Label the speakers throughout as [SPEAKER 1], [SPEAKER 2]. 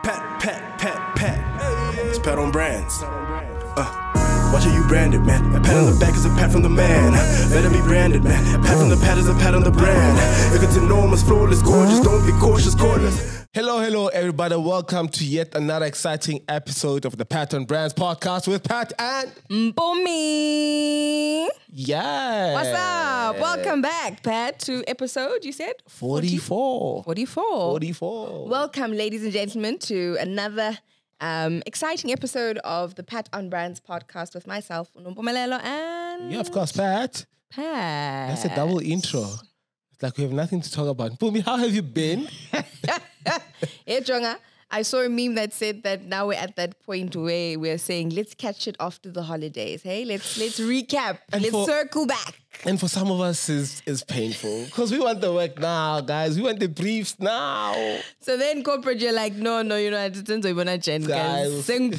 [SPEAKER 1] Pat. It's Pat on Brands. Watch how you brand it, man. A pat on the back is a pat from the man. Let it be branded, man. A pat from the pat is a pat on the brand. If it's enormous, flawless, gorgeous, don't be cautious, cordless.
[SPEAKER 2] Hello, everybody. Welcome to yet another exciting episode of the Pat on Brands podcast with Pat and
[SPEAKER 3] Mpumi.
[SPEAKER 2] Yeah.
[SPEAKER 3] What's up? Welcome back, Pat, to episode, you said?
[SPEAKER 2] 44.
[SPEAKER 3] 44. Welcome, ladies and gentlemen, to another exciting episode of the Pat on Brands podcast with myself, Mpumi, and...
[SPEAKER 2] Yeah, of course, Pat. That's a double intro. It's like we have nothing to talk about. Mpumi, how have you been?
[SPEAKER 3] Hey, Jonga, I saw a meme that said that now we're at that point where we're saying, let's catch it after the holidays. Hey, let's recap. Let's circle back.
[SPEAKER 2] And for some of us, is painful because we want the work now, guys. We want the briefs now.
[SPEAKER 3] So then corporate, you're like, no, you know, I didn't want to Jan, guys.
[SPEAKER 2] Even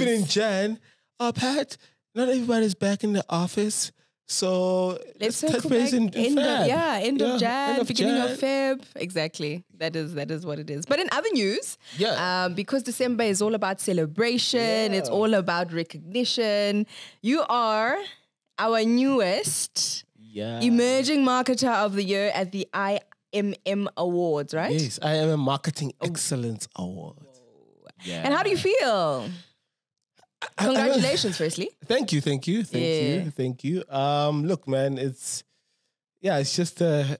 [SPEAKER 2] in Jan, Pat, not everybody's back in the office. So
[SPEAKER 3] let's touch base in Feb. End of Jan, beginning of Feb. Exactly. That is what it is. But in other news, because December is all about celebration, it's all about recognition. You are our newest emerging marketer of the year at the IMM Awards, right?
[SPEAKER 2] Yes, IMM Marketing Excellence Award.
[SPEAKER 3] Yeah. And how do you feel? Congratulations, firstly.
[SPEAKER 2] Thank you. Look, man, it's just a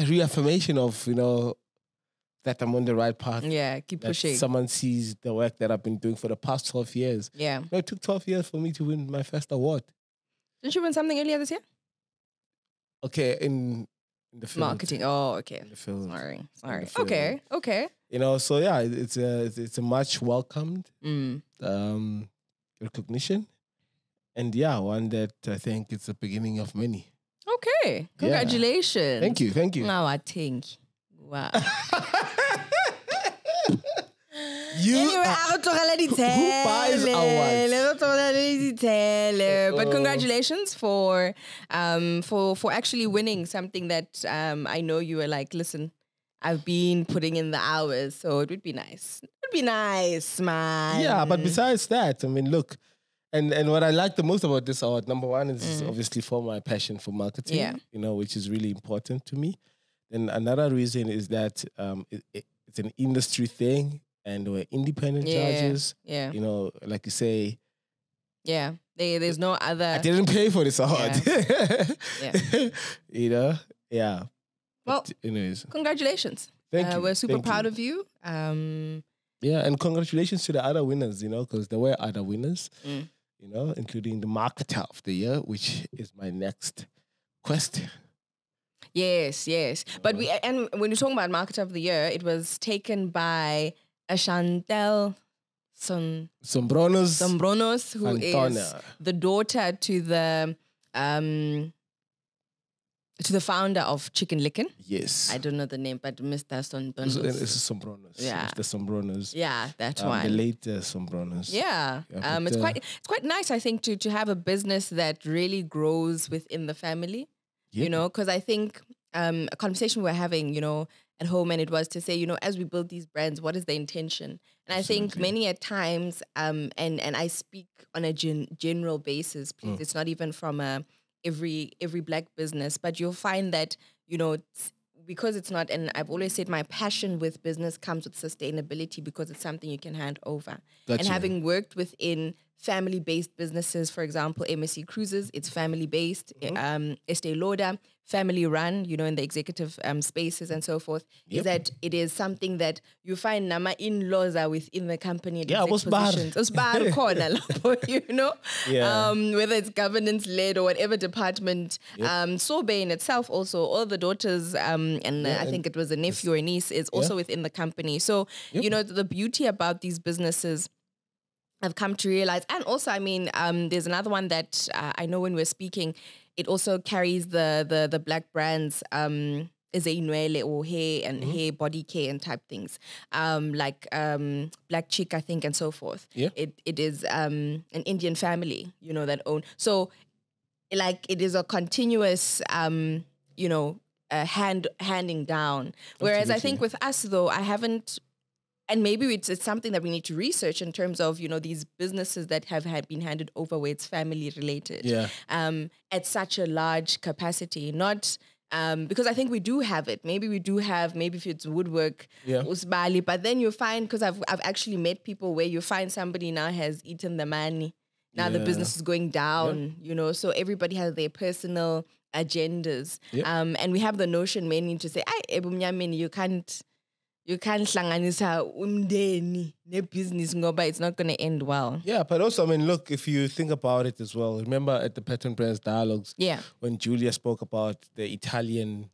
[SPEAKER 2] reaffirmation of, you know, that I'm on the right path.
[SPEAKER 3] Yeah, keep pushing.
[SPEAKER 2] Someone sees the work that I've been doing for the past 12 years.
[SPEAKER 3] Yeah.
[SPEAKER 2] You know, it took 12 years for me to win my first award.
[SPEAKER 3] Didn't you win something earlier this year?
[SPEAKER 2] Okay, in the film.
[SPEAKER 3] Marketing. Oh, okay.
[SPEAKER 2] In the film.
[SPEAKER 3] Sorry. Okay.
[SPEAKER 2] You know, so yeah, it's a much welcomed recognition, and one that I think it's the beginning of many.
[SPEAKER 3] Okay, congratulations!
[SPEAKER 2] Thank you.
[SPEAKER 3] Now I think, wow.
[SPEAKER 2] Who buys awards?
[SPEAKER 3] But congratulations for actually winning something that I know you were like, listen, I've been putting in the hours, so it would be nice. It would be nice, man.
[SPEAKER 2] Yeah, but besides that, I mean, look, and what I like the most about this award, number one, is obviously for my passion for marketing, you know, which is really important to me. And another reason is that it's an industry thing, and we're independent judges. Yeah. You know, like you say.
[SPEAKER 3] Yeah. There's no other.
[SPEAKER 2] I didn't pay for this award.
[SPEAKER 3] Yeah.
[SPEAKER 2] You know? Yeah.
[SPEAKER 3] Well,
[SPEAKER 2] but anyways,
[SPEAKER 3] congratulations.
[SPEAKER 2] Thank you.
[SPEAKER 3] We're super proud of you.
[SPEAKER 2] And congratulations to the other winners, you know, because there were other winners, you know, including the Marketer of the Year, which is my next question.
[SPEAKER 3] Yes. But when you're talking about Marketer of the Year, it was taken by Chantel Sombronos, who is the daughter to the founder of Chicken Licken.
[SPEAKER 2] Yes.
[SPEAKER 3] I don't know the name, but Mr. Sombronos.
[SPEAKER 2] It's Sombronos.
[SPEAKER 3] Yeah.
[SPEAKER 2] It's the Sombronos.
[SPEAKER 3] Yeah, that one.
[SPEAKER 2] The late Sombronos.
[SPEAKER 3] Yeah. It's quite nice, I think, to have a business that really grows within the family. You know, because I think a conversation we're having, you know, at home, and it was to say, you know, as we build these brands, what is the intention? And I think many at times, and I speak on a general basis, please, it's not even from every black business, but you'll find that, you know, because it's not, and I've always said my passion with business comes with sustainability because it's something you can hand over. Gotcha. And having worked within family-based businesses, for example, MSC Cruises, it's family-based, Estee Lauder, family-run, you know, in the executive spaces and so forth, is that it is something that you find nama in-laws are within the company.
[SPEAKER 2] Yeah, what's bad?
[SPEAKER 3] You know? Yeah. Whether it's governance-led or whatever department. Sobe in itself also, all the daughters, I think it was a nephew or a niece, is also within the company. So, you know, the beauty about these businesses I've come to realize, and also, I mean, there's another one that I know when we're speaking, it also carries the black brands, is a Inwele or hair and hair body care and type things, like Black Chick, I think, and so forth. Yeah. It is an Indian family, you know, that own. So, like, it is a continuous, you know, handing down. Whereas I think with us, though, I haven't and maybe it's something that we need to research in terms of, you know, these businesses that have been handed over where it's family related.
[SPEAKER 2] Yeah.
[SPEAKER 3] At such a large capacity, not because I think we do have it. Maybe we do have, maybe if it's woodwork, usbali, but then you find, because I've actually met people where you find somebody now has eaten the money. Now the business is going down, you know, so everybody has their personal agendas. And we have the notion mainly to say, you can't hlanganisa umndeni ne-business ngoba it's not going to end well.
[SPEAKER 2] Yeah, but also, I mean, look, if you think about it as well, remember at the Pattern Brands Dialogues, when Julia spoke about the Italian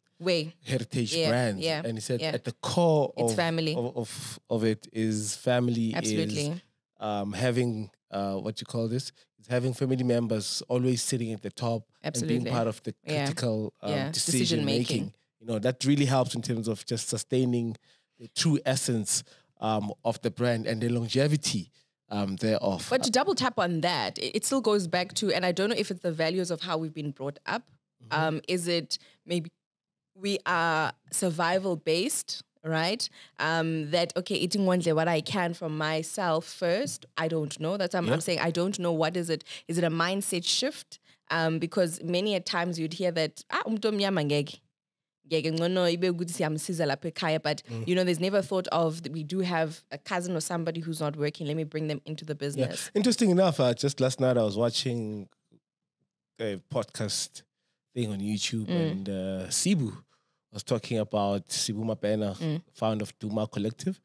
[SPEAKER 2] heritage brands, and he said at the core of
[SPEAKER 3] family.
[SPEAKER 2] Of it is family.
[SPEAKER 3] Absolutely.
[SPEAKER 2] Is having what you call this? Is having family members always sitting at the top and being part of the critical decision making. You know, that really helps in terms of just sustaining the true essence of the brand and the longevity thereof.
[SPEAKER 3] But to double tap on that, it still goes back to, and I don't know if it's the values of how we've been brought up. Is it maybe we are survival based, right? That, okay, eating one day what I can from myself first. I don't know. That's what I'm saying. I don't know. What is it? Is it a mindset shift? Because many a times you'd hear that, but you know, there's never thought of we do have a cousin or somebody who's not working. Let me bring them into the business.
[SPEAKER 2] Interesting enough, just last night I was watching a podcast thing on YouTube, and Sibu was talking about Sibu Mapena, founder of Duma Collective.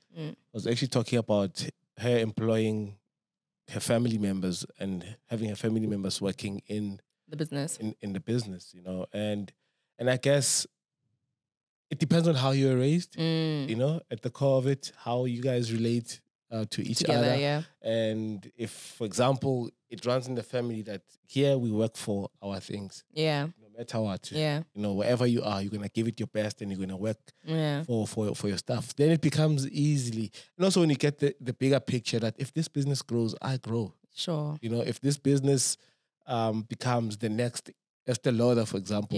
[SPEAKER 2] Was actually talking about her employing her family members and having her family members working in
[SPEAKER 3] the business,
[SPEAKER 2] in the business, you know, and I guess it depends on how you were raised, you know, at the core of it, how you guys relate to each other.
[SPEAKER 3] Yeah.
[SPEAKER 2] And if, for example, it runs in the family that here we work for our things.
[SPEAKER 3] Yeah.
[SPEAKER 2] No matter what.
[SPEAKER 3] Yeah.
[SPEAKER 2] You know, wherever you are, you're going to give it your best and you're going to work for your stuff. Then it becomes easily. And also when you get the bigger picture that if this business grows, I grow.
[SPEAKER 3] Sure.
[SPEAKER 2] You know, if this business becomes the next Estee Lauder, for example,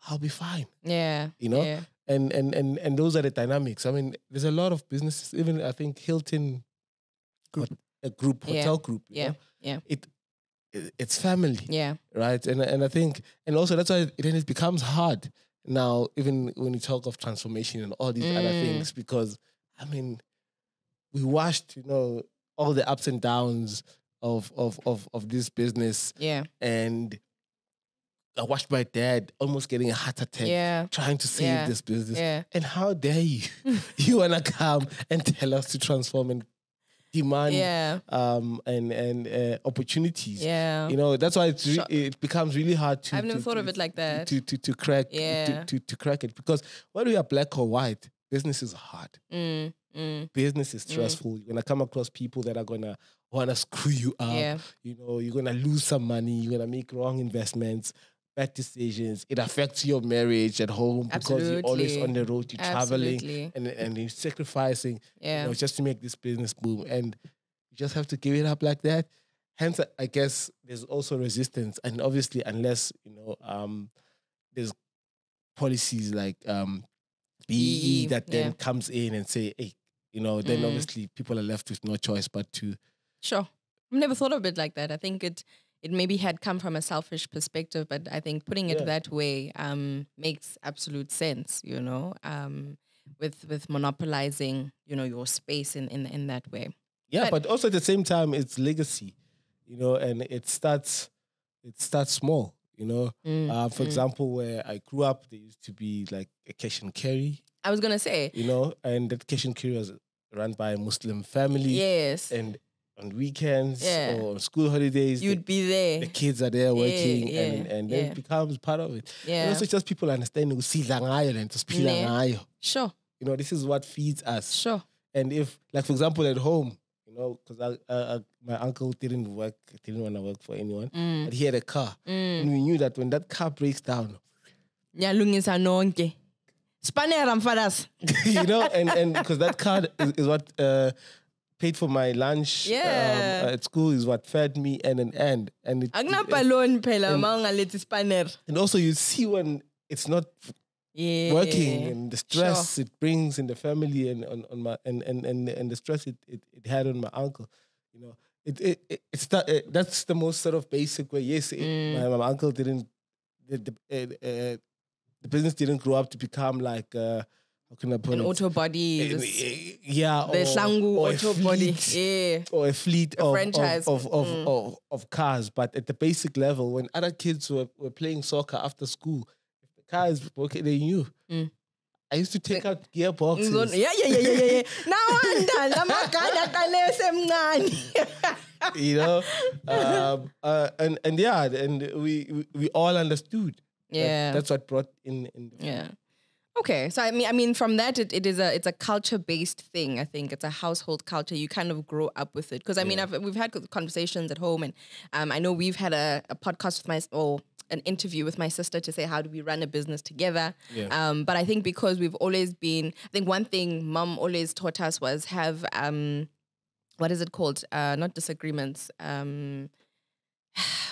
[SPEAKER 2] I'll be fine.
[SPEAKER 3] Yeah.
[SPEAKER 2] You know?
[SPEAKER 3] Yeah.
[SPEAKER 2] And those are the dynamics. I mean, there's a lot of businesses, even I think Hilton Group, hotel group. You know? It's family.
[SPEAKER 3] Yeah.
[SPEAKER 2] Right. And I think, and also that's why then it becomes hard now, even when you talk of transformation and all these other things, because I mean, we watched, you know, all the ups and downs of this business.
[SPEAKER 3] Yeah.
[SPEAKER 2] And I watched my dad almost getting a heart attack trying to save this business.
[SPEAKER 3] Yeah.
[SPEAKER 2] And how dare you? You want to come and tell us to transform and demand and opportunities.
[SPEAKER 3] Yeah.
[SPEAKER 2] You know, that's why it becomes really hard to...
[SPEAKER 3] I've never thought of it like that.
[SPEAKER 2] To crack to crack it. Because whether we are black or white, business is hard. Business is stressful. You're going to come across people that are going to want to screw you up.
[SPEAKER 3] Yeah.
[SPEAKER 2] You know, you're going to lose some money. You're going to make wrong investments, bad decisions. It affects your marriage at home because you're always on the road, you're traveling and you're sacrificing you know, just to make this business boom. And you just have to give it up like that. Hence, I guess there's also resistance. And obviously, unless, you know, there's policies like BEE that then comes in and say, hey, you know, then obviously people are left with no choice but to...
[SPEAKER 3] Sure. I've never thought of it like that. I think it maybe had come from a selfish perspective, but I think putting it that way makes absolute sense, you know, with monopolizing, you know, your space in that way.
[SPEAKER 2] Yeah, but also at the same time, it's legacy, you know, and it starts small, you know. For example, where I grew up, there used to be like a cash and carry.
[SPEAKER 3] I was going to say.
[SPEAKER 2] You know, and that cash and carry was run by a Muslim family.
[SPEAKER 3] Yes.
[SPEAKER 2] And on weekends or school holidays,
[SPEAKER 3] you'd be there.
[SPEAKER 2] The kids are there working, and then it becomes part of it.
[SPEAKER 3] Yeah.
[SPEAKER 2] And also just people understanding
[SPEAKER 3] Sure.
[SPEAKER 2] You know, this is what feeds us.
[SPEAKER 3] Sure.
[SPEAKER 2] And if, like, for example, at home, you know, because my uncle didn't want to work for anyone, but he had a car. And we knew that when that car breaks down, you know, and because that car is what paid for my lunch at school, is what fed me and
[SPEAKER 3] also you see when it's not
[SPEAKER 2] working and the stress it brings in the family and on my and the stress it had on my uncle, you know, that's the most sort of basic way. Yes, my uncle didn't the business didn't grow up to become like how can I put
[SPEAKER 3] an
[SPEAKER 2] it?
[SPEAKER 3] auto body,
[SPEAKER 2] the
[SPEAKER 3] Slangu auto body,
[SPEAKER 2] or a fleet
[SPEAKER 3] franchise
[SPEAKER 2] of cars. But at the basic level, when other kids were playing soccer after school, if the car is broken, they knew. I used to take out gearboxes.
[SPEAKER 3] Yeah.
[SPEAKER 2] You know, and we all understood.
[SPEAKER 3] Yeah,
[SPEAKER 2] that's what brought in the
[SPEAKER 3] Okay, so I mean, from that, it's a culture-based thing. I think it's a household culture. You kind of grow up with it. Because I mean, we've had conversations at home, and I know we've had a podcast with an interview with my sister to say how do we run a business together.
[SPEAKER 2] Yeah.
[SPEAKER 3] But I think because we've always been, I think one thing Mom always taught us was have what is it called? Not disagreements.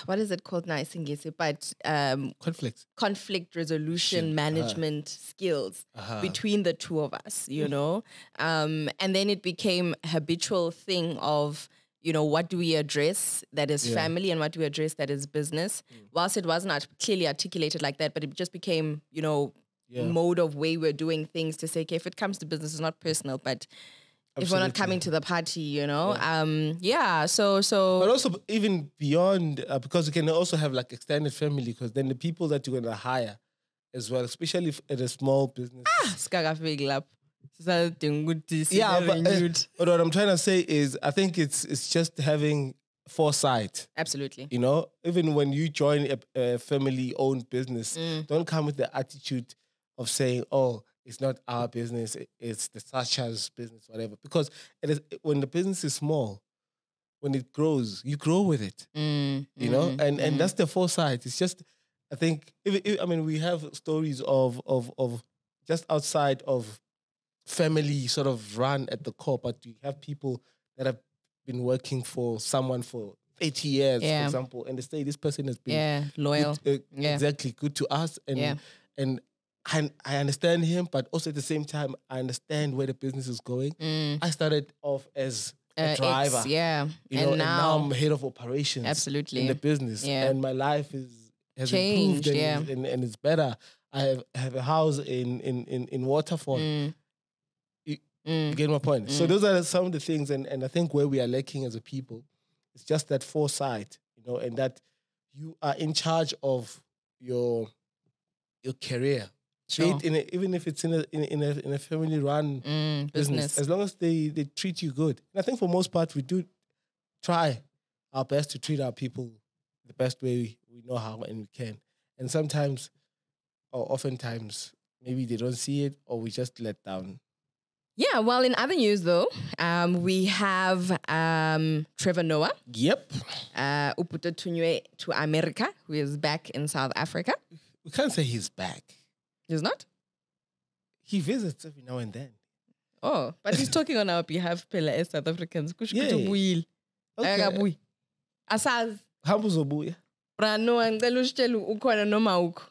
[SPEAKER 3] What is it called? Nice English, but conflict resolution management skills between the two of us, you know, and then it became a habitual thing of, you know, what do we address that is family and what do we address that is business. Whilst it wasn't clearly articulated like that, but it just became, you know, mode of way we're doing things to say, okay, if it comes to business, it's not personal, but if we're not coming to the party, you know, so.
[SPEAKER 2] But also even beyond, because you can also have like extended family, because then the people that you're gonna hire as well, especially at a small business. But what I'm trying to say is, I think it's just having foresight.
[SPEAKER 3] Absolutely.
[SPEAKER 2] You know, even when you join a family-owned business, don't come with the attitude of saying, "Oh, it's not our business, it's the Sasha's business, whatever." Because when the business is small, when it grows, you grow with it, you know? And that's the foresight. It's just, I think, I mean, we have stories of just outside of family sort of run at the core, but you have people that have been working for someone for 80 years, for example, and they say this person has been
[SPEAKER 3] loyal.
[SPEAKER 2] Good, exactly, good to us. And I understand him, but also at the same time, I understand where the business is going. I started off as a driver, you know, and now I'm head of operations in the business, and my life has
[SPEAKER 3] changed,
[SPEAKER 2] improved and it's better. I have a house in Waterfall. You get my point? So those are some of the things, and I think where we are lacking as a people, it's just that foresight, you know, and that you are in charge of your career.
[SPEAKER 3] Sure.
[SPEAKER 2] Even if it's in a family-run business, as long as they treat you good. And I think for most part, we do try our best to treat our people the best way we know how and we can. And sometimes, or oftentimes, maybe they don't see it, or we just let down.
[SPEAKER 3] Yeah, well, in other news, though, we have Trevor Noah.
[SPEAKER 2] Yep.
[SPEAKER 3] Uputa Tunywe to America, who is back in South Africa.
[SPEAKER 2] We can't say he's back.
[SPEAKER 3] He's not?
[SPEAKER 2] He visits every now and then.
[SPEAKER 3] Oh, but he's talking on our behalf, Pela, as South Africans.
[SPEAKER 2] Yeah. Okay.
[SPEAKER 3] Asaz.
[SPEAKER 2] Hambuzobuya.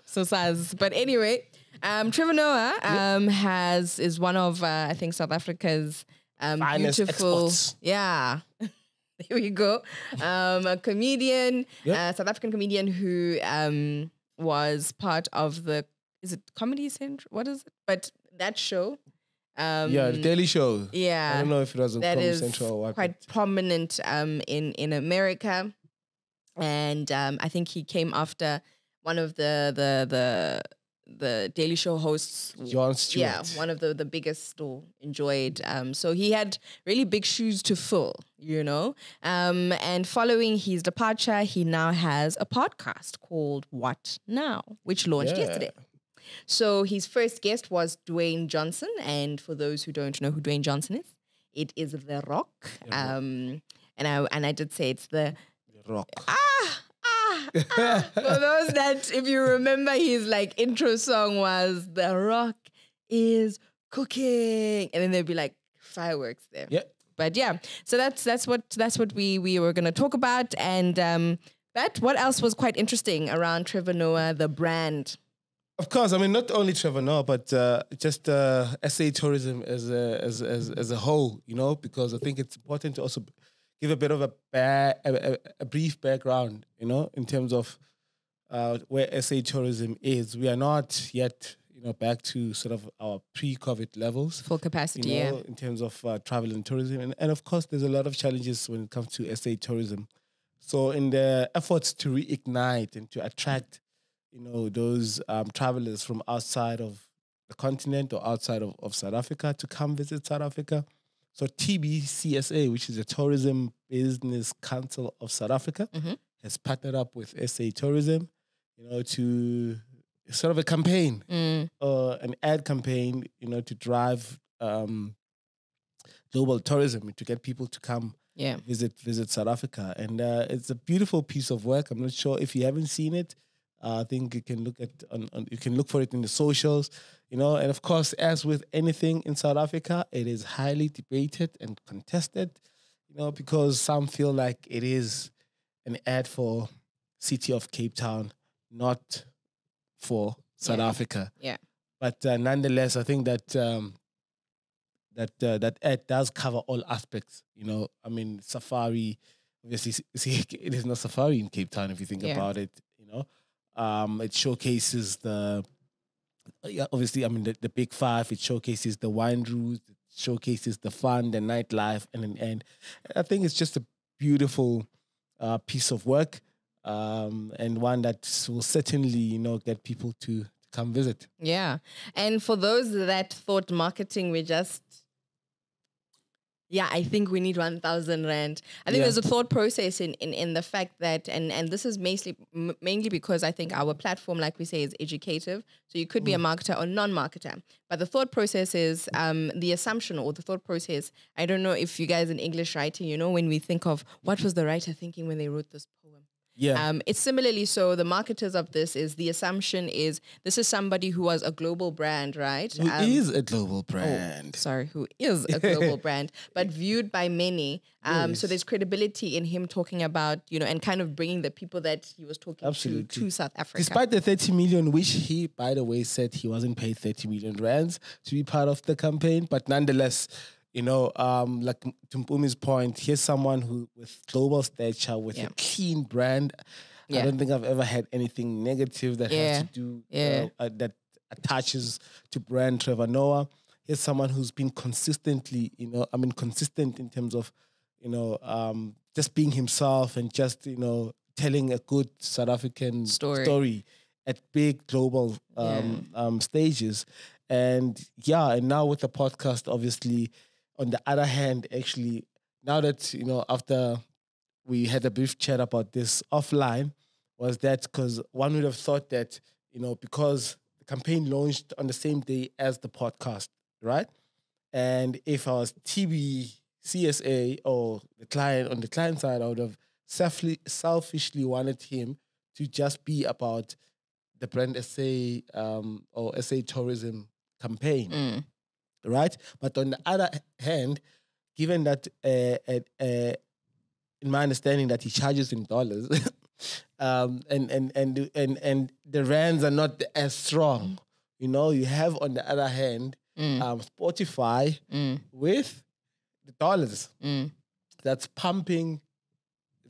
[SPEAKER 3] So saz. But anyway, Trevor Noah is one of I think South Africa's beautiful
[SPEAKER 2] exports.
[SPEAKER 3] There we go. A comedian, South African comedian who was part of is it Comedy Central? What is it? But that show.
[SPEAKER 2] The Daily Show.
[SPEAKER 3] Yeah.
[SPEAKER 2] I don't know if it was a Comedy
[SPEAKER 3] Central
[SPEAKER 2] or what.
[SPEAKER 3] Quite prominent in America. And I think he came after one of the Daily Show hosts,
[SPEAKER 2] Jon Stewart.
[SPEAKER 3] Yeah, one of the biggest or enjoyed. So he had really big shoes to fill, you know. And following his departure, he now has a podcast called What Now, which launched yesterday. So his first guest was Dwayne Johnson, and for those who don't know who Dwayne Johnson is, it is The Rock. And I did say it's The
[SPEAKER 2] Rock.
[SPEAKER 3] For those that, if you remember, his like intro song was "The Rock is cooking," and then there'd be like fireworks there.
[SPEAKER 2] Yeah.
[SPEAKER 3] But yeah, so that's what we were gonna talk about, and but what else was quite interesting around Trevor Noah, the brand?
[SPEAKER 2] Of course, I mean, not only Trevor Noah, but just SA tourism as a whole, you know, because I think it's important to also give a bit of a brief background, you know, in terms of where SA tourism is. We are not yet, you know, back to sort of our pre-COVID levels.
[SPEAKER 3] Full capacity,
[SPEAKER 2] you know, in terms of travel and tourism. And of course, there's a lot of challenges when it comes to SA tourism. So in the efforts to reignite and to attract, you know, those travelers from outside of the continent or outside of South Africa to come visit South Africa. So TBCSA, which is the Tourism Business Council of South Africa, has partnered up with SA Tourism, you know, to sort of a campaign, an ad campaign, you know, to drive global tourism, to get people to come visit South Africa. And it's a beautiful piece of work. I'm not sure if you haven't seen it. I think you can you can look for it in the socials, you know. And of course, as with anything in South Africa, it is highly debated and contested, you know, because some feel like it is an ad for City of Cape Town, not for South Africa.
[SPEAKER 3] Yeah.
[SPEAKER 2] But nonetheless, I think that that ad does cover all aspects. You know, I mean, safari. Obviously, see, it is not safari in Cape Town if you think about it. You know. It showcases obviously, I mean, the big five. It showcases the wine routes. It showcases the fun, the nightlife, and I think it's just a beautiful piece of work, and one that will certainly, you know, get people to come visit. Yeah,
[SPEAKER 3] and for those that thought marketing were just. Yeah, I think we need 1,000 Rand. I think there's a thought process in the fact that, and this is mainly because I think our platform, like we say, is educative. So you could be a marketer or non-marketer. But the thought process is the assumption or the thought process. I don't know if you guys in English writing, you know, when we think of what was the writer thinking when they wrote this poem.
[SPEAKER 2] Yeah.
[SPEAKER 3] It's similarly so. The marketers of this is the assumption is this is somebody who was a global brand, right?
[SPEAKER 2] Who is a global brand.
[SPEAKER 3] Who is a global brand, but viewed by many. So there's credibility in him talking about, you know, and kind of bringing the people that he was talking to South Africa.
[SPEAKER 2] Despite the 30 million, which he, by the way, said he wasn't paid 30 million rands to be part of the campaign, but nonetheless, you know, like to Mpumi's point, here's someone who with global stature, with a clean brand. I don't think I've ever had anything negative that has to do that attaches to brand Trevor Noah. Here's someone who's been consistently, you know, I mean, consistent in terms of, you know, just being himself and just, you know, telling a good South African story at big global stages. And and now with the podcast, obviously. On the other hand, actually, now that, you know, after we had a brief chat about this offline, was that because one would have thought that, you know, because the campaign launched on the same day as the podcast, right? And if I was TBCSA or the client, on the client side, I would have selfishly wanted him to just be about the brand SA or SA tourism campaign. Right, but on the other hand, given that in my understanding that he charges in dollars, and the rands are not as strong, you know, you have on the other hand Spotify with the dollars that's pumping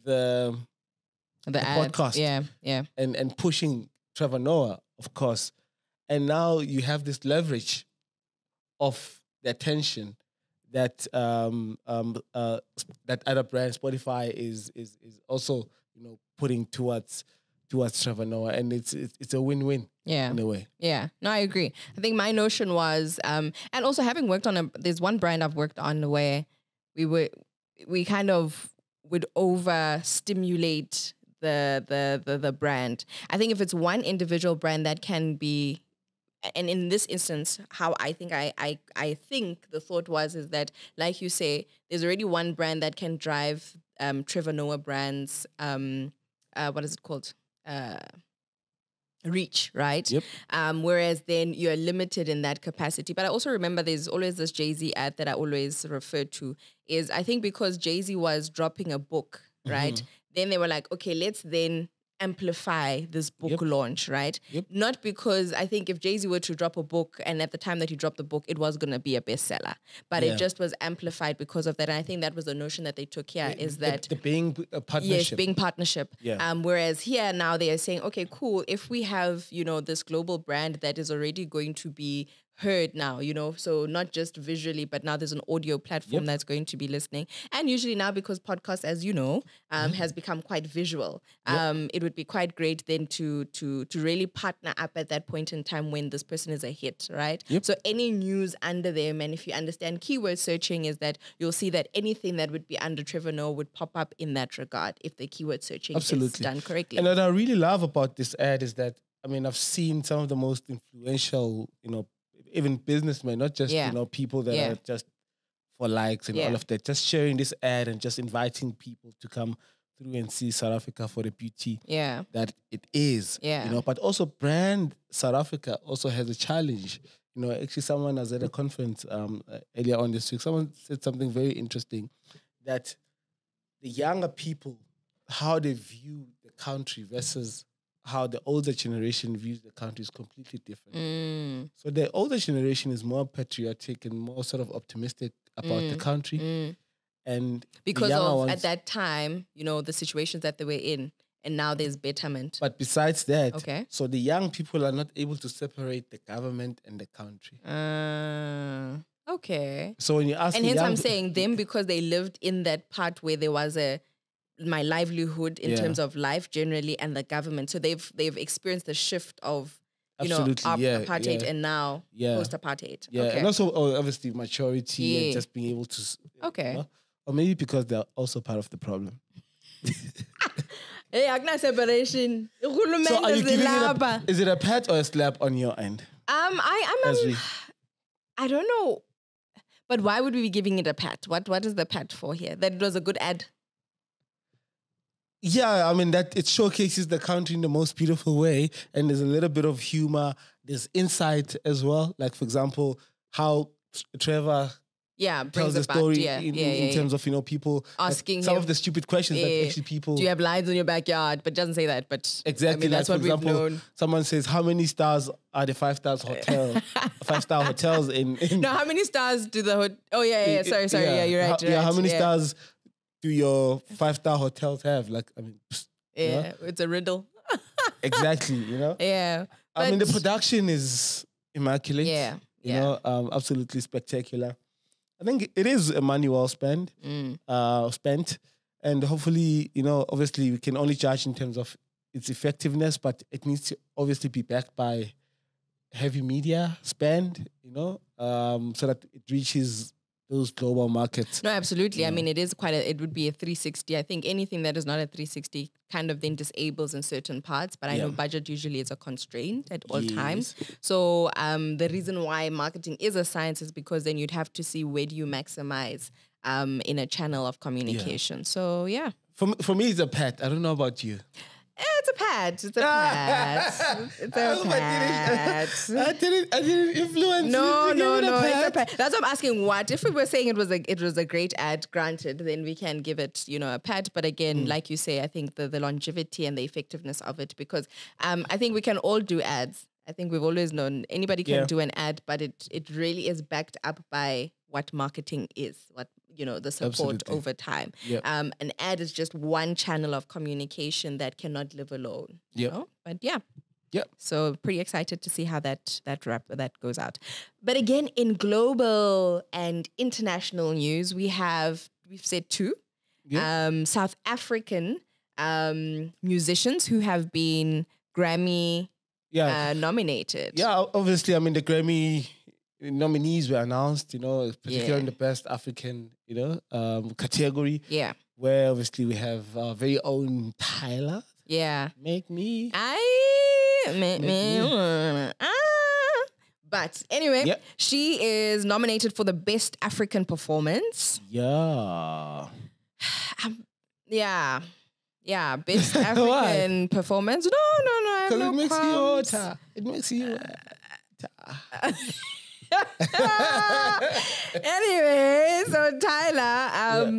[SPEAKER 2] the podcast, and pushing Trevor Noah, of course, and now you have this leverage of the attention that that other brand Spotify is also, you know, putting towards Trevor Noah, and it's a win-win in a way.
[SPEAKER 3] Yeah, no, I agree. I think my notion was, and also having worked on there's one brand I've worked on where we kind of would overstimulate the brand. I think if it's one individual brand that can be. And in this instance, how I think I think the thought is that, like you say, there's already one brand that can drive Trevor Noah brand's what is it called? Reach, right?
[SPEAKER 2] Yep.
[SPEAKER 3] Whereas then you're limited in that capacity. But I also remember there's always this Jay-Z ad that I always refer to is I think because Jay-Z was dropping a book, right? Then they were like, okay, let's then amplify this book launch, right? Not because I think if Jay-Z were to drop a book and at the time that he dropped the book, it was going to be a bestseller, but it just was amplified because of that. And I think that was the notion that they took here is that
[SPEAKER 2] the being a partnership.
[SPEAKER 3] Yes, being partnership. Whereas here now they are saying, okay, cool. If we have, this global brand that is already going to be heard now, so not just visually, but now there's an audio platform that's going to be listening. And usually now, because podcast, as you know, has become quite visual, it would be quite great then to really partner up at that point in time when this person is a hit, right? So any news under them, and if you understand keyword searching, is that you'll see that anything that would be under Trevor Noah would pop up in that regard if the keyword searching is done correctly.
[SPEAKER 2] And what I really love about this ad is that, I've seen some of the most influential, even businessmen, not just, people that are just for likes and all of that, just sharing this ad and just inviting people to come through and see South Africa for the beauty that it is. But also brand South Africa also has a challenge. Actually someone was at a conference earlier on this week, someone said something very interesting, that the younger people, how they view the country versus how the older generation views the country is completely different. So the older generation is more patriotic and more sort of optimistic about the country. And
[SPEAKER 3] because of, at that time, the situations that they were in, and now there's betterment.
[SPEAKER 2] But besides that, so the young people are not able to separate the government and the country. So when you ask,
[SPEAKER 3] and hence I'm saying them because they lived in that part where there was my livelihood in terms of life generally and the government. So they've experienced the shift of apartheid and now post-apartheid.
[SPEAKER 2] And also obviously maturity and just being able to or maybe because they're also part of the problem.
[SPEAKER 3] Hey, Agna separation.
[SPEAKER 2] So are you giving is it a pat or a slap on your end?
[SPEAKER 3] I don't know. But why would we be giving it a pat? What is the pat for here? That it was a good ad?
[SPEAKER 2] Yeah, that it showcases the country in the most beautiful way, and there's a little bit of humor. There's insight as well. Like, for example, how Trevor tells the story in terms of, people
[SPEAKER 3] asking
[SPEAKER 2] some of the stupid questions that actually people...
[SPEAKER 3] Do you have lions in your backyard? But it doesn't say that. But
[SPEAKER 2] exactly,
[SPEAKER 3] that's what we've known.
[SPEAKER 2] Someone says, how many stars are the 5-star hotels in...
[SPEAKER 3] No, how many stars do the... Sorry. Yeah, you're right.
[SPEAKER 2] How many stars do your 5-star hotels have?
[SPEAKER 3] It's a riddle.
[SPEAKER 2] Exactly,
[SPEAKER 3] Yeah.
[SPEAKER 2] The production is immaculate.
[SPEAKER 3] Yeah.
[SPEAKER 2] Absolutely spectacular. I think it is a money well spent. And hopefully, obviously we can only judge in terms of its effectiveness, but it needs to obviously be backed by heavy media spend, so that it reaches those global markets.
[SPEAKER 3] No, absolutely. It would be a 360. I think anything that is not a 360 kind of then disables in certain parts, but I know budget usually is a constraint at all times. So the reason why marketing is a science is because then you'd have to see where do you maximize in a channel of communication. So yeah.
[SPEAKER 2] For me, it's a pat. I don't know about you.
[SPEAKER 3] It's a pat. It's a pat. It's a pat.
[SPEAKER 2] I didn't influence you.
[SPEAKER 3] No. It's a pat. That's what I'm asking. What if we were saying it was a great ad? Granted, then we can give it a pat. But again, like you say, I think the longevity and the effectiveness of it, because I think we can all do ads. I think we've always known anybody can do an ad, but it really is backed up by what marketing is, what the support over time. An ad is just one channel of communication that cannot live alone. But so pretty excited to see how that goes out. But again, in global and international news, we've said two South African musicians who have been Grammy nominated.
[SPEAKER 2] Yeah, obviously, the Grammy nominees were announced, particularly in the best African, category.
[SPEAKER 3] Yeah.
[SPEAKER 2] Where obviously we have our very own Tyler.
[SPEAKER 3] Yeah.
[SPEAKER 2] Make me.
[SPEAKER 3] But anyway, she is nominated for the best African performance.
[SPEAKER 2] Yeah.
[SPEAKER 3] Yeah, best African performance. No.
[SPEAKER 2] Because it makes you water. It makes you
[SPEAKER 3] Anyway, so Tyler,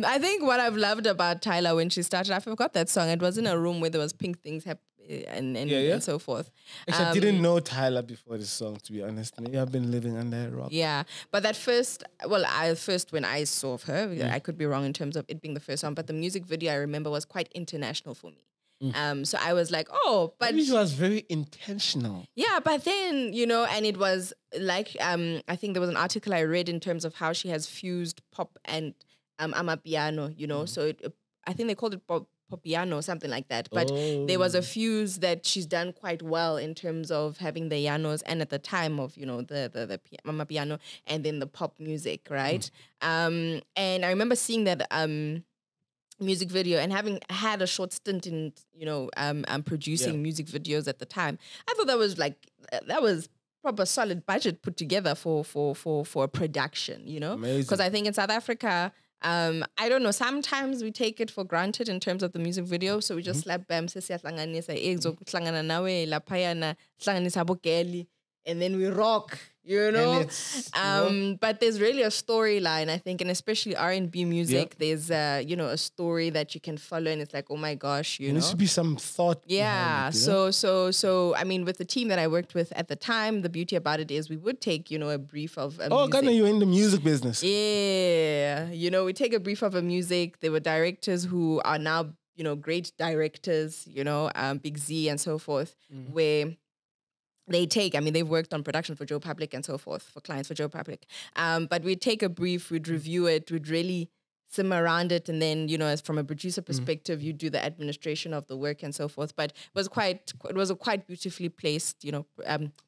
[SPEAKER 3] I think what I've loved about Tyler when she started, I forgot that song. It was in a room where there was pink things and so forth.
[SPEAKER 2] Actually, I didn't know Tyler before this song, to be honest. Maybe I've been living under a rock.
[SPEAKER 3] Yeah, but that when I saw of her, I could be wrong in terms of it being the first song, but the music video I remember was quite international for me. So I was like, oh, but
[SPEAKER 2] maybe it was very intentional.
[SPEAKER 3] Yeah, but then, and it was like, I think there was an article I read in terms of how she has fused pop and Amapiano, so I think they called it Popiano or something like that. But there was a fuse that she's done quite well in terms of having the pianos and at the time of, the Amapiano and then the pop music, right? And I remember seeing that music video and having had a short stint in producing music videos at the time. I thought that was proper solid budget put together for a production, because I think in South Africa, I don't know, sometimes we take it for granted in terms of the music video, so we just slap bam and then we rock, but there's really a storyline, I think, and especially R&B music, there's a story that you can follow, and it's like, oh my gosh,
[SPEAKER 2] there needs to be some thought.
[SPEAKER 3] Yeah, so I mean, with the team that I worked with at the time, the beauty about it is we would take, a brief of
[SPEAKER 2] Ghana, you're in the music business.
[SPEAKER 3] Yeah, we take a brief of a music. There were directors who are now, great directors, Big Z and so forth, where they've worked on production for Joe Public and so forth, for clients for Joe Public. But we'd take a brief, we'd review it, we'd really simmer around it, and then, as from a producer perspective, you do the administration of the work and so forth. But it was a quite beautifully placed,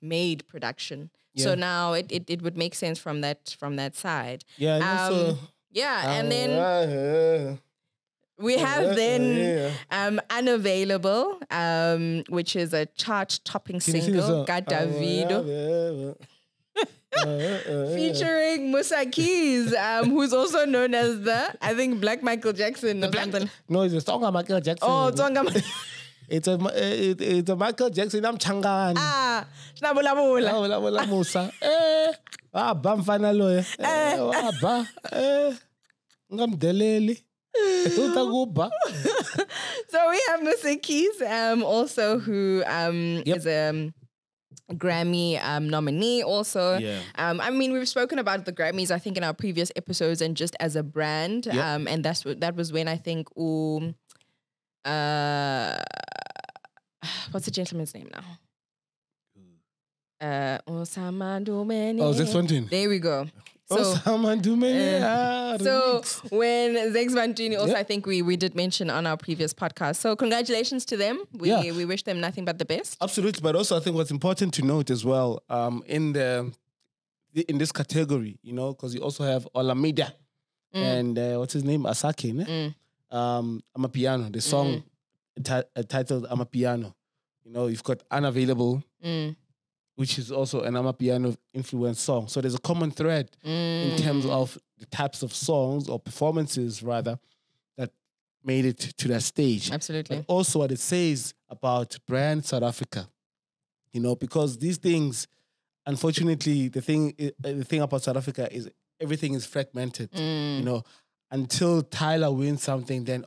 [SPEAKER 3] made production. Yeah. So now it would make sense from that side.
[SPEAKER 2] Yeah.
[SPEAKER 3] And then we have then Unavailable, which is a chart-topping single, Got Davido, featuring Musa Keys, who's also known as I think Black Michael Jackson or something.
[SPEAKER 2] No, it's a song of Michael Jackson.
[SPEAKER 3] Oh, song of
[SPEAKER 2] it's a Michael Jackson. I'm Changan.
[SPEAKER 3] Bula
[SPEAKER 2] Musa. Bamfana loya. Ngam deleli.
[SPEAKER 3] So we have Musa Keys, also who is a Grammy nominee also. Yeah. I mean, we've spoken about the Grammys, I think, in our previous episodes and just as a brand. And that was when I think, what's the gentleman's name now?
[SPEAKER 2] Oh, Zex Fontaine.
[SPEAKER 3] There we go.
[SPEAKER 2] So when
[SPEAKER 3] Zex Fontaine also, I think we did mention on our previous podcast. So congratulations to them. We wish them nothing but the best.
[SPEAKER 2] Absolutely, but also I think what's important to note as well, in this category, because you also have Olamide and what's his name, Asake, Amapiano. The song titled Amapiano. You've got Unavailable. Which is also an Amapiano influenced song. So there's a common thread in terms of the types of songs or performances, rather, that made it to that stage.
[SPEAKER 3] Absolutely.
[SPEAKER 2] But also what it says about brand South Africa, because these things, unfortunately, the thing about South Africa is everything is fragmented. Until Tyler wins something, then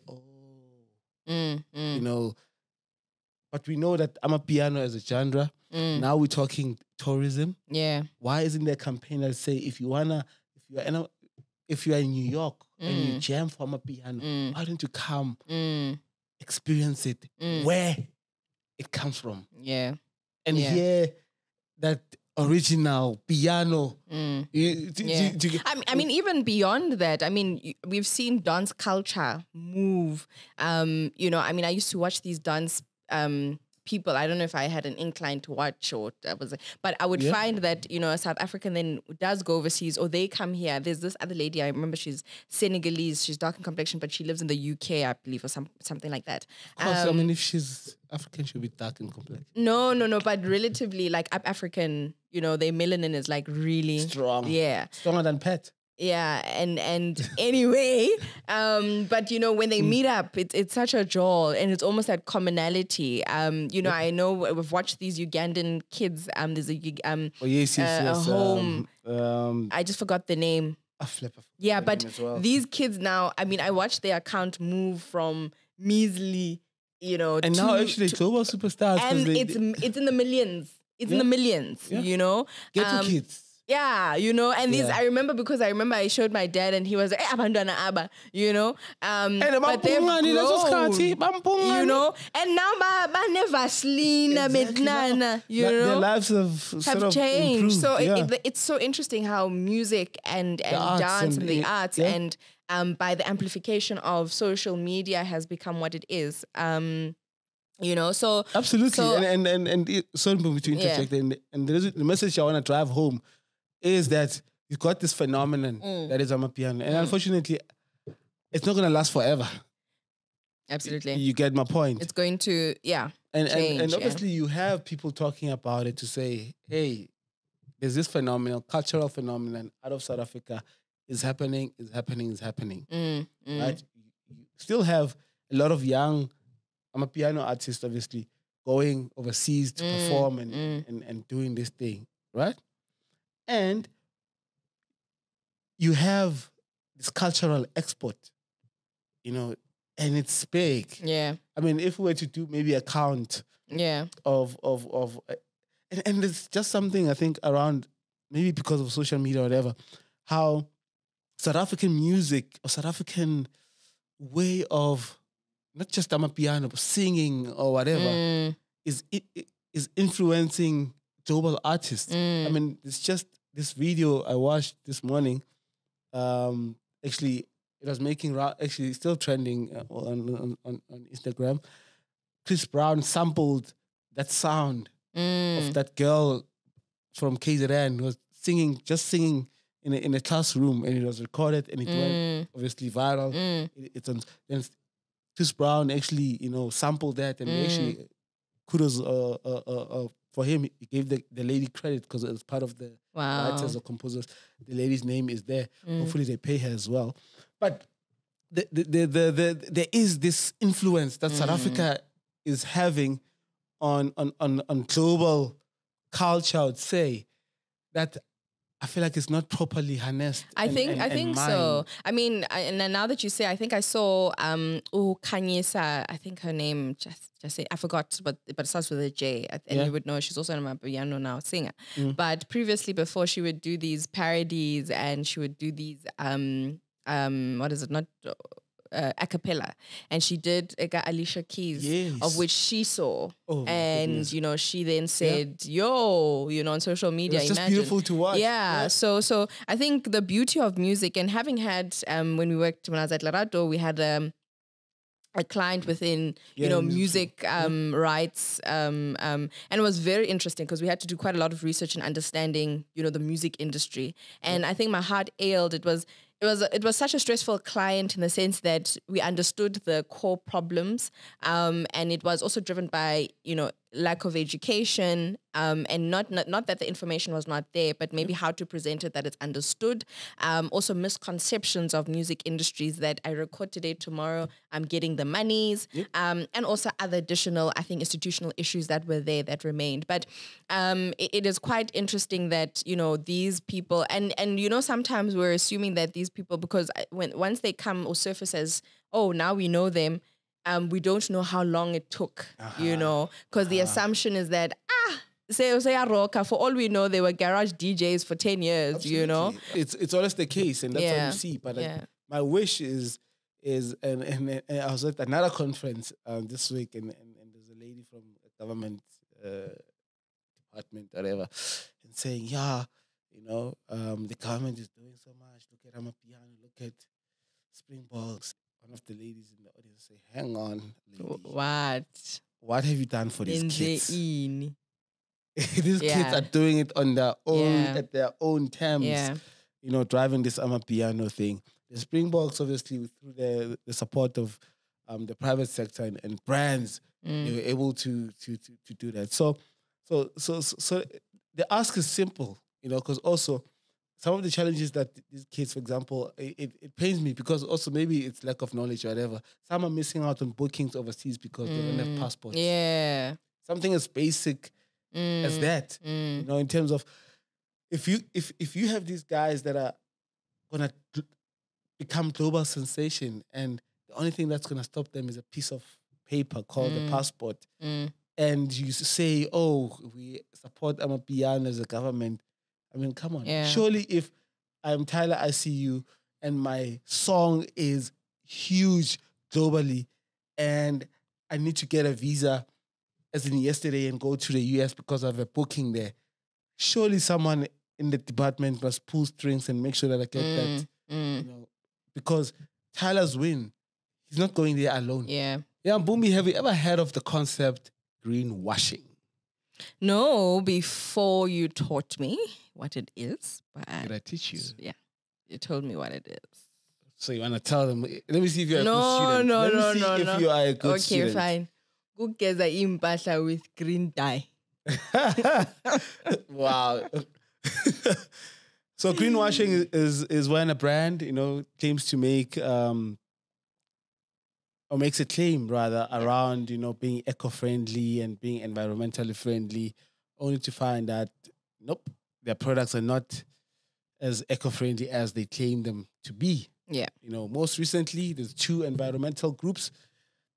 [SPEAKER 2] but we know that Amapiano as a genre. Now we're talking tourism.
[SPEAKER 3] Yeah.
[SPEAKER 2] Why isn't there a campaign that say if you are in New York and you jam for Amapiano, why don't you come experience it where it comes from?
[SPEAKER 3] Yeah.
[SPEAKER 2] And hear that original piano.
[SPEAKER 3] I mean, even beyond that, I mean, we've seen dance culture move. I used to watch these dance people. I don't know if I had an incline to watch but I would find that, a South African then does go overseas or they come here. There's this other lady, I remember she's Senegalese, she's dark in complexion, but she lives in the UK, I believe, or something like that.
[SPEAKER 2] If she's African, she'll be dark in complexion.
[SPEAKER 3] No, but relatively like African, their melanin is like really
[SPEAKER 2] strong.
[SPEAKER 3] Yeah.
[SPEAKER 2] Stronger than Pet.
[SPEAKER 3] Yeah, and anyway, but when they meet up, it's such a joy, and it's almost that commonality. I know we've watched these Ugandan kids. There's a home. I just forgot the name. Yeah, but these kids now. I mean, I watched their account move from measly
[SPEAKER 2] And now actually global superstars.
[SPEAKER 3] And it's in the millions. It's in the millions,
[SPEAKER 2] Ghetto kids.
[SPEAKER 3] Yeah, and these, I remember I showed my dad and he was like, abantwana aba, but they've grown, and now Vaseline,
[SPEAKER 2] their lives have
[SPEAKER 3] changed.
[SPEAKER 2] Improved.
[SPEAKER 3] So it's so interesting how music and dance and the arts and by the amplification of social media has become what it is. So
[SPEAKER 2] absolutely, and sorry to interject, and the message I want to drive home is that you've got this phenomenon that is Amapiano, and unfortunately, it's not going to last forever.
[SPEAKER 3] Absolutely,
[SPEAKER 2] you get my point.
[SPEAKER 3] It's going to change,
[SPEAKER 2] and obviously you have people talking about it to say, hey, there's this cultural phenomenon out of South Africa is happening. Right? You still have a lot of young Amapiano artists, obviously, going overseas to perform and doing this thing, right? And you have this cultural export, and it's big.
[SPEAKER 3] Yeah.
[SPEAKER 2] I mean, if we were to do maybe a count of and it's just something I think around, maybe because of social media or whatever, how South African music or South African way of not just Amapiano, but singing or whatever is influencing global artists. I mean, it's just this video I watched this morning. Actually, it was actually still trending on Instagram. Chris Brown sampled that sound of that girl from KZN who was just singing in a classroom, and it was recorded and it went obviously viral. Then Chris Brown actually, sampled that, and actually kudos for him. He gave the lady credit because it was part of the writers or composers. The lady's name is there. Hopefully they pay her as well. But there is this influence that South Africa is having on global culture, I would say, that I feel like it's not properly harnessed.
[SPEAKER 3] I think so. I mean, and now that you say, I think I saw Kanyesa. I think her name I forgot, but it starts with a J. And you would know she's also an Amapiano now singer. But previously, before, she would do these parodies and she would do these what is it? Not a cappella, and she did Alicia Keys, of which she saw, and she then said, "Yo," on social media.
[SPEAKER 2] It's just beautiful to watch.
[SPEAKER 3] Yeah. So I think the beauty of music, and having had when I was at Larato, we had a client within music rights, and it was very interesting because we had to do quite a lot of research and understanding the music industry, and I think my heart ailed. It was such a stressful client in the sense that we understood the core problems, and it was also driven by lack of education, and not that the information was not there, but maybe how to present it that it's understood. Also misconceptions of music industries that I record today, tomorrow I'm getting the monies, and also other additional, I think, institutional issues that were there that remained. But it is quite interesting that these people, and sometimes we're assuming that these people, because once they come or surface as, oh, now we know them, we don't know how long it took, because the assumption is that, say Roca, for all we know, they were garage DJs for 10 years,
[SPEAKER 2] Absolutely. It's always the case, and that's what you see. But my wish is and I was at another conference this week, and there's a lady from a government department, whatever, and saying, the government is doing so much. Look at Amapiano, look at Springboks. One of the ladies in the audience say, hang on, lady. What have you done for these kids? These kids are doing it on their own, at their own terms, driving this Amapiano thing. The Springboks, obviously, through the support of the private sector and brands, they were able to do that. So the ask is simple, because also some of the challenges that these kids, for example, it pains me because also maybe it's lack of knowledge or whatever. Some are missing out on bookings overseas because they don't have passports.
[SPEAKER 3] Yeah.
[SPEAKER 2] Something as basic as that, in terms of if you have these guys that are gonna become global sensation, and the only thing that's gonna stop them is a piece of paper called a passport, and you say, "Oh, we support Amapiano as a government." I mean, come on.
[SPEAKER 3] Yeah.
[SPEAKER 2] Surely, if I'm Tyler ICU and my song is huge globally, and I need to get a visa, as in yesterday, and go to the US because of a booking there, surely someone in the department must pull strings and make sure that I get that. You know, because Tyler's win, he's not going there alone.
[SPEAKER 3] Yeah.
[SPEAKER 2] Yeah, Mpumi, have you ever heard of the concept greenwashing?
[SPEAKER 3] No, before you taught me what it is. But
[SPEAKER 2] Did I teach you?
[SPEAKER 3] Yeah, you told me what it is.
[SPEAKER 2] So you want to tell them? Let me see if you're a good
[SPEAKER 3] No,
[SPEAKER 2] student.
[SPEAKER 3] no,
[SPEAKER 2] Let me
[SPEAKER 3] no,
[SPEAKER 2] see
[SPEAKER 3] no,
[SPEAKER 2] if
[SPEAKER 3] no.
[SPEAKER 2] you are a good
[SPEAKER 3] Okay,
[SPEAKER 2] student.
[SPEAKER 3] fine. Kugeza impahla with green dye.
[SPEAKER 2] Wow. So greenwashing is when a brand, you know, claims to make or makes a claim rather around, you know, being eco-friendly and being environmentally friendly, only to find that nope, their products are not as eco-friendly as they claim them to be.
[SPEAKER 3] Yeah.
[SPEAKER 2] You know, most recently, there's 2 environmental groups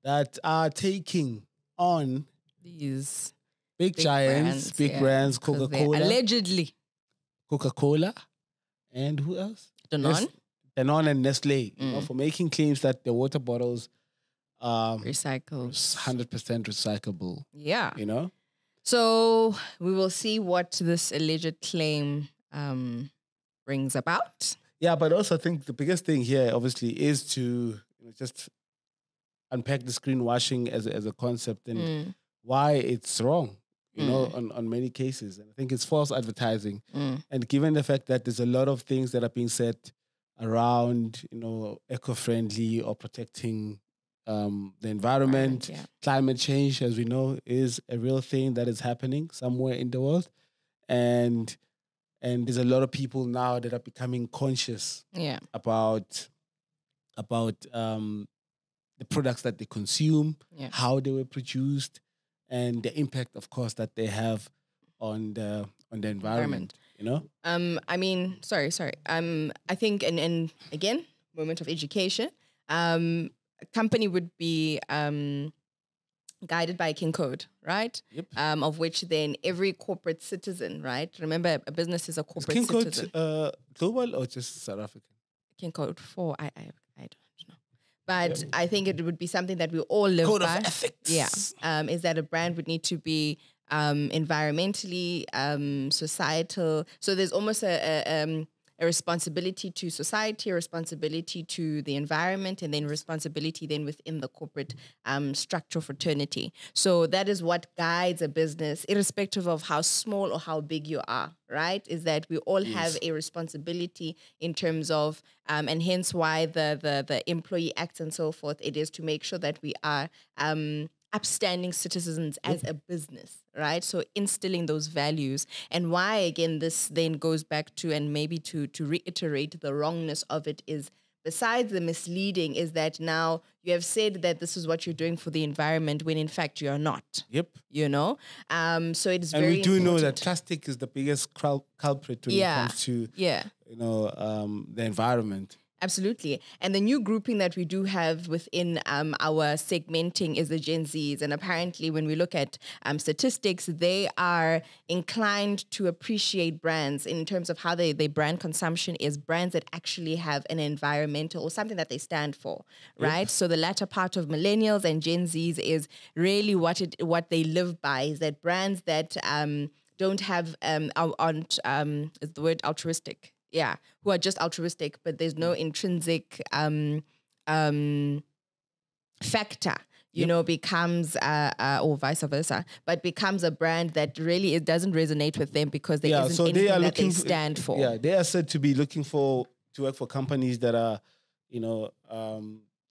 [SPEAKER 2] that are taking on
[SPEAKER 3] These
[SPEAKER 2] big giants, big brands, Coca-Cola.
[SPEAKER 3] Allegedly.
[SPEAKER 2] Coca-Cola. And who else?
[SPEAKER 3] Danone.
[SPEAKER 2] Danone and Nestle, you know, for making claims that the water bottles
[SPEAKER 3] recycled.
[SPEAKER 2] 100% recyclable.
[SPEAKER 3] Yeah.
[SPEAKER 2] You know?
[SPEAKER 3] So we will see what this alleged claim brings about.
[SPEAKER 2] Yeah, but also I think the biggest thing here, obviously, is to just unpack the greenwashing as a concept and why it's wrong, you know, on many cases. And I think it's false advertising. And given the fact that there's a lot of things that are being said around, you know, eco-friendly or protecting the environment, climate change, as we know, is a real thing that is happening somewhere in the world. And there's a lot of people now that are becoming conscious about the products that they consume, how they were produced, and the impact, of course, that they have on the environment. You know.
[SPEAKER 3] I mean, sorry. I think, and again, moment of education. A company would be guided by KingCode, right?
[SPEAKER 2] Yep.
[SPEAKER 3] Of which then every corporate citizen, right? Remember, a business is a corporate
[SPEAKER 2] KingCode,
[SPEAKER 3] citizen.
[SPEAKER 2] global or just South African?
[SPEAKER 3] KingCode 4, I don't know. But I think it would be something that we all live
[SPEAKER 2] Code
[SPEAKER 3] by.
[SPEAKER 2] of ethics.
[SPEAKER 3] Yeah. Is that a brand would need to be environmentally, societal. So there's almost a responsibility to society, a responsibility to the environment, and then responsibility then within the corporate structure fraternity. So that is what guides a business, irrespective of how small or how big you are, right? Is that we all have a responsibility in terms of, and hence why the Employee Act and so forth, it is to make sure that we are upstanding citizens as a business, right? So instilling those values. And why, again, this then goes back to, and maybe to reiterate the wrongness of it is, besides the misleading, is that now you have said that this is what you're doing for the environment when in fact you are not.
[SPEAKER 2] Yep.
[SPEAKER 3] You know? So it is
[SPEAKER 2] and
[SPEAKER 3] very
[SPEAKER 2] we do know that
[SPEAKER 3] important.
[SPEAKER 2] plastic is the biggest culprit when it comes to you know, the environment.
[SPEAKER 3] Absolutely. And the new grouping that we do have within our segmenting is the Gen Zs. And apparently when we look at statistics, they are inclined to appreciate brands in terms of how they brand consumption is brands that actually have an environmental or something that they stand for, right? So the latter part of millennials and Gen Zs is really what they live by, is that brands that don't have, is the word altruistic? Yeah, who are just altruistic, but there's no intrinsic factor, you know, becomes, or vice versa, but becomes a brand that really it doesn't resonate with them because there isn't anything that they stand for.
[SPEAKER 2] Yeah, they are said to be looking to work for companies that are, you know,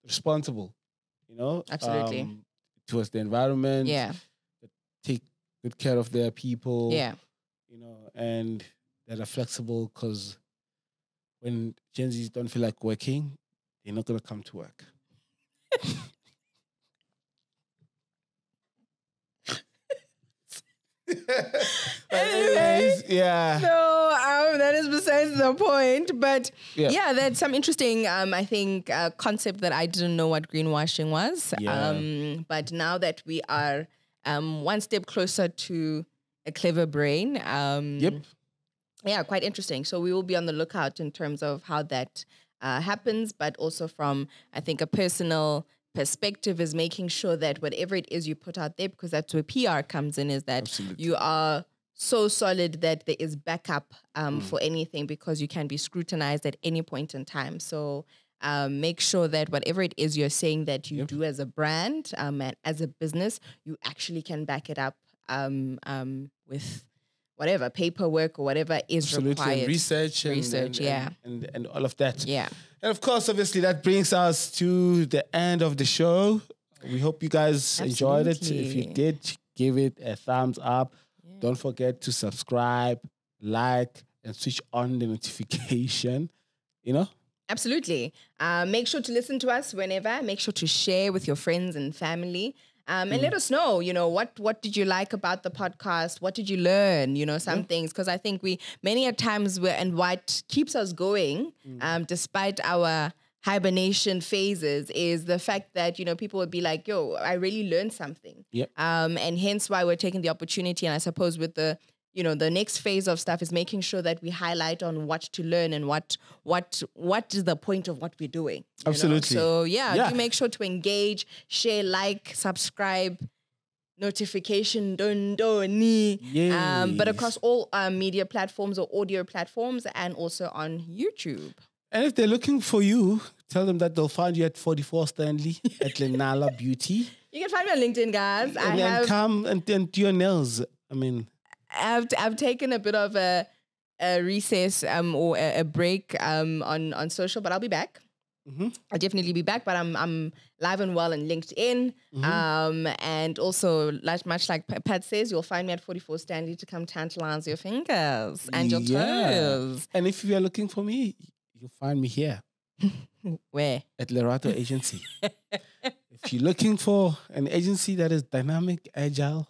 [SPEAKER 2] responsible, you know,
[SPEAKER 3] absolutely,
[SPEAKER 2] towards the environment.
[SPEAKER 3] Yeah,
[SPEAKER 2] that take good care of their people.
[SPEAKER 3] Yeah,
[SPEAKER 2] you know, and that are flexible because when Gen Zs don't feel like working, they're not going to come to work. Anyways, yeah.
[SPEAKER 3] So that is besides the point. But yeah, that's some interesting, I think, concept that I didn't know what greenwashing was.
[SPEAKER 2] Yeah.
[SPEAKER 3] But now that we are one step closer to a clever brain, yeah, quite interesting. So we will be on the lookout in terms of how that happens, but also from, I think, a personal perspective is making sure that whatever it is you put out there, because that's where PR comes in, is that you are so solid that there is backup for anything, because you can be scrutinized at any point in time. So make sure that whatever it is you're saying that you do as a brand and as a business, you actually can back it up with whatever paperwork or whatever is required.
[SPEAKER 2] And research, and all of that.
[SPEAKER 3] Yeah.
[SPEAKER 2] And of course, obviously, that brings us to the end of the show. We hope you guys enjoyed it. If you did, give it a thumbs up. Yeah. Don't forget to subscribe, like, and switch on the notification. You know?
[SPEAKER 3] Absolutely. Make sure to listen to us whenever. Make sure to share with your friends and family. And let us know, what did you like about the podcast? What did you learn? Some things. Because I think many a times and what keeps us going, despite our hibernation phases, is the fact that, people would be like, yo, I really learned something.
[SPEAKER 2] Yep.
[SPEAKER 3] And hence why we're taking the opportunity. And I suppose with the next phase of stuff is making sure that we highlight on what to learn and what is the point of what we're doing.
[SPEAKER 2] Absolutely.
[SPEAKER 3] So do make sure to engage, share, like, subscribe, notification, but across all media platforms or audio platforms, and also on YouTube.
[SPEAKER 2] And if they're looking for you, tell them that they'll find you at 44 Stanley at Lenala Beauty.
[SPEAKER 3] You can find me on LinkedIn, guys.
[SPEAKER 2] And come and do your nails.
[SPEAKER 3] I've taken a bit of a recess or a break on social, but I'll be back. I'll definitely be back, but I'm live and well on LinkedIn. And also, much like Pat says, you'll find me at 44 Stanley to come tantalize your fingers and your toes.
[SPEAKER 2] And if you are looking for me, you'll find me here.
[SPEAKER 3] Where?
[SPEAKER 2] At Lerato Agency. If you're looking for an agency that is dynamic, agile,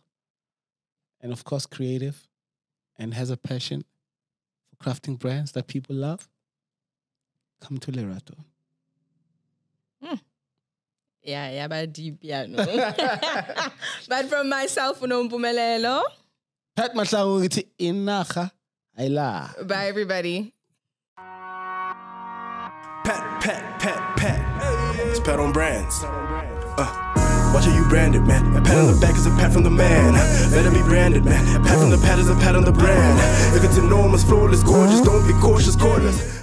[SPEAKER 2] and of course creative, and has a passion for crafting brands that people love, come to Lerato.
[SPEAKER 3] Yeah, but deep, no. But from myself, Mpumi.
[SPEAKER 2] Pat Matlawu iti inaga ayla.
[SPEAKER 3] Bye, everybody.
[SPEAKER 1] Pat. It's Pat on Brands. Watch how you branded, man. A pat on the back is a pat from the man. Better be branded, man. A pat from the pat is a pat on the brand. If it's enormous, flawless, gorgeous, don't be cautious, cordless.